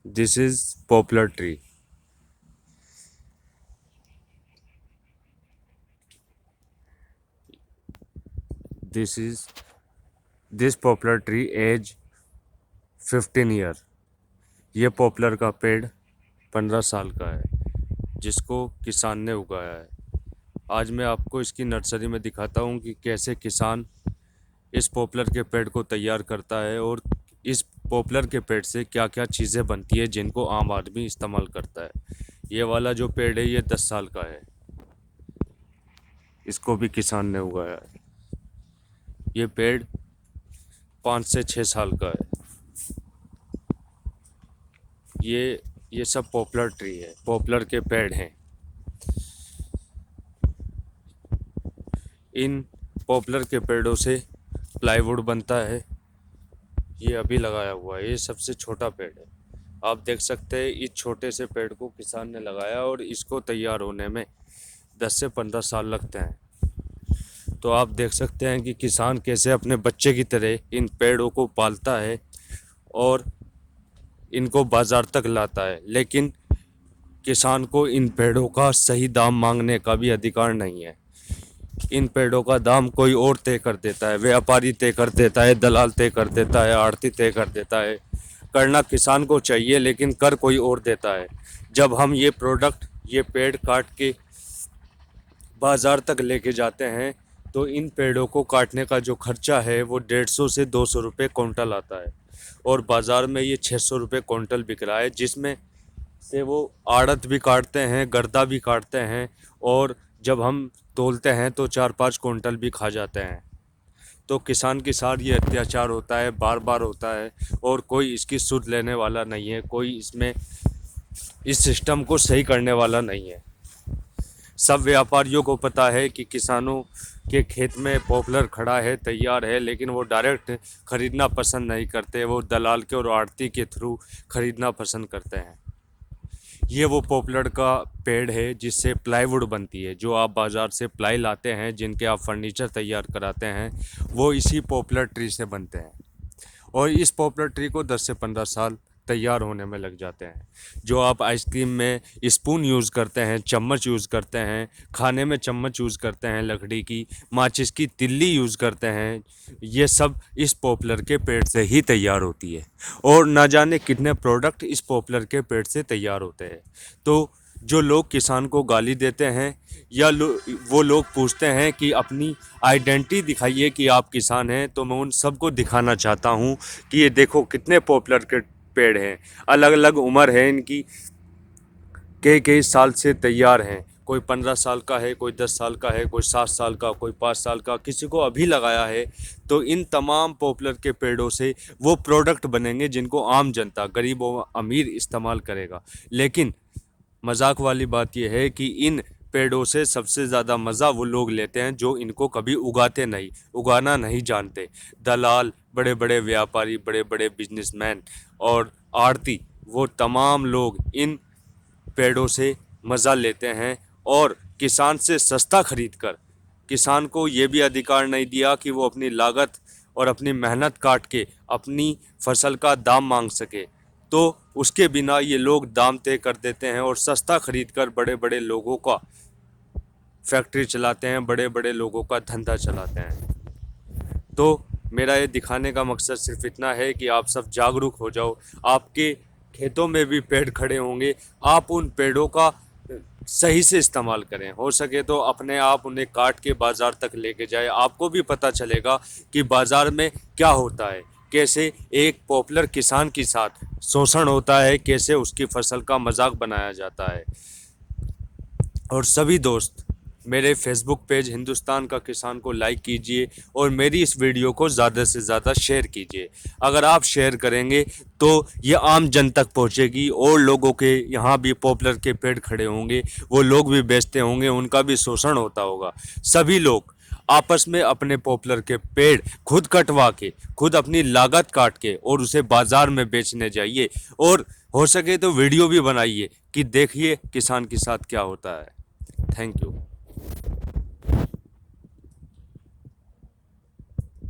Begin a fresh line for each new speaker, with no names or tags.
This is poplar tree. This is this poplar tree age 15 year. ये popular का पेड़ 15 साल का है जिसको किसान ने उगाया है। आज मैं आपको इसकी नर्सरी में दिखाता हूँ कि कैसे किसान इस पॉपुलर के पेड़ को तैयार करता है और इस पॉपुलर के पेड़ से क्या क्या चीज़ें बनती है जिनको आम आदमी इस्तेमाल करता है। ये वाला जो पेड़ है ये 10 साल का है, इसको भी किसान ने उगाया है। ये पेड़ 5 से 6 साल का है। ये सब पॉपुलर ट्री है, पॉपुलर के पेड़ हैं। इन पॉपुलर के पेड़ों से प्लाईवुड बनता है। ये अभी लगाया हुआ है, ये सबसे छोटा पेड़ है। आप देख सकते हैं इस छोटे से पेड़ को किसान ने लगाया और इसको तैयार होने में 10 से 15 साल लगते हैं। तो आप देख सकते हैं कि किसान कैसे अपने बच्चे की तरह इन पेड़ों को पालता है और इनको बाज़ार तक लाता है। लेकिन किसान को इन पेड़ों का सही दाम मांगने का भी अधिकार नहीं है। इन पेड़ों का दाम कोई और तय कर देता है, व्यापारी तय कर देता है, दलाल तय कर देता है, आढ़ती तय कर देता है। करना किसान को चाहिए लेकिन कर कोई और देता है। जब हम ये प्रोडक्ट, ये पेड़ काट के बाज़ार तक लेके जाते हैं तो इन पेड़ों को काटने का जो खर्चा है वो 150 से 200 रुपये कुंटल आता है और बाज़ार में ये 600 रुपये कुंटल बिक रहा है, जिसमें से वो आड़त भी काटते हैं, गर्दा भी काटते हैं और जब हम तोलते हैं तो 4-5 कुंटल भी खा जाते हैं। तो किसान के साथ ये अत्याचार होता है, बार बार होता है और कोई इसकी सुध लेने वाला नहीं है, कोई इसमें इस सिस्टम को सही करने वाला नहीं है। सब व्यापारियों को पता है कि किसानों के खेत में पॉपुलर खड़ा है, तैयार है, लेकिन वो डायरेक्ट ख़रीदना पसंद नहीं करते, वो दलाल के और आढ़ती के थ्रू ख़रीदना पसंद करते हैं। ये वो पॉपुलर का पेड़ है जिससे प्लाईवुड बनती है। जो आप बाज़ार से प्लाई लाते हैं, जिनके आप फर्नीचर तैयार कराते हैं, वो इसी पॉपुलर ट्री से बनते हैं और इस पॉपुलर ट्री को 10 से 15 साल तैयार होने में लग जाते हैं। जो आप आइसक्रीम में स्पून यूज़ करते हैं, चम्मच यूज़ करते हैं, खाने में चम्मच यूज़ करते हैं, लकड़ी की माचिस की तिल्ली यूज़ करते हैं, ये सब इस पॉपुलर के पेड़ से ही तैयार होती है और ना जाने कितने प्रोडक्ट इस पॉपुलर के पेड़ से तैयार होते हैं। तो जो लोग किसान को गाली देते हैं या वो लोग पूछते हैं कि अपनी आइडेंटिटी दिखाइए कि आप किसान हैं, तो मैं उन सबको दिखाना चाहता हूँ कि ये देखो कितने पॉपुलर के पेड़ हैं, अलग अलग उम्र है इनकी, कई साल से तैयार हैं। कोई 15 साल का है, कोई 10 साल का है, कोई 7 साल का, कोई 5 साल का, किसी को अभी लगाया है। तो इन तमाम पॉपुलर के पेड़ों से वो प्रोडक्ट बनेंगे जिनको आम जनता, गरीब व अमीर इस्तेमाल करेगा। लेकिन मजाक वाली बात यह है कि इन पेड़ों से सबसे ज़्यादा मज़ा वो लोग लेते हैं जो इनको कभी उगाते नहीं, उगाना नहीं जानते। दलाल, बड़े बड़े व्यापारी, बड़े बड़े बिजनेसमैन और आढ़ती, वो तमाम लोग इन पेड़ों से मज़ा लेते हैं और किसान से सस्ता खरीद कर किसान को ये भी अधिकार नहीं दिया कि वो अपनी लागत और अपनी मेहनत काट के अपनी फसल का दाम मांग सके। तो उसके बिना ये लोग दाम तय कर देते हैं और सस्ता खरीद कर बड़े बड़े लोगों का फैक्ट्री चलाते हैं, बड़े बड़े लोगों का धंधा चलाते हैं। तो मेरा ये दिखाने का मकसद सिर्फ इतना है कि आप सब जागरूक हो जाओ। आपके खेतों में भी पेड़ खड़े होंगे, आप उन पेड़ों का सही से इस्तेमाल करें। हो सके तो अपने आप उन्हें काट के बाज़ार तक लेके जाए, आपको भी पता चलेगा कि बाज़ार में क्या होता है, कैसे एक पॉपुलर किसान के साथ शोषण होता है, कैसे उसकी फसल का मजाक बनाया जाता है। और सभी दोस्त मेरे फेसबुक पेज हिंदुस्तान का किसान को लाइक कीजिए और मेरी इस वीडियो को ज़्यादा से ज़्यादा शेयर कीजिए। अगर आप शेयर करेंगे तो ये आम जन तक पहुंचेगी और लोगों के यहाँ भी पॉपुलर के पेड़ खड़े होंगे, वो लोग भी बेचते होंगे, उनका भी शोषण होता होगा। सभी लोग आपस में अपने पॉपुलर के पेड़ खुद कटवा के, खुद अपनी लागत काट के और उसे बाज़ार में बेचने जाइए और हो सके तो वीडियो भी बनाइए कि देखिए किसान के साथ क्या होता है। Thank you.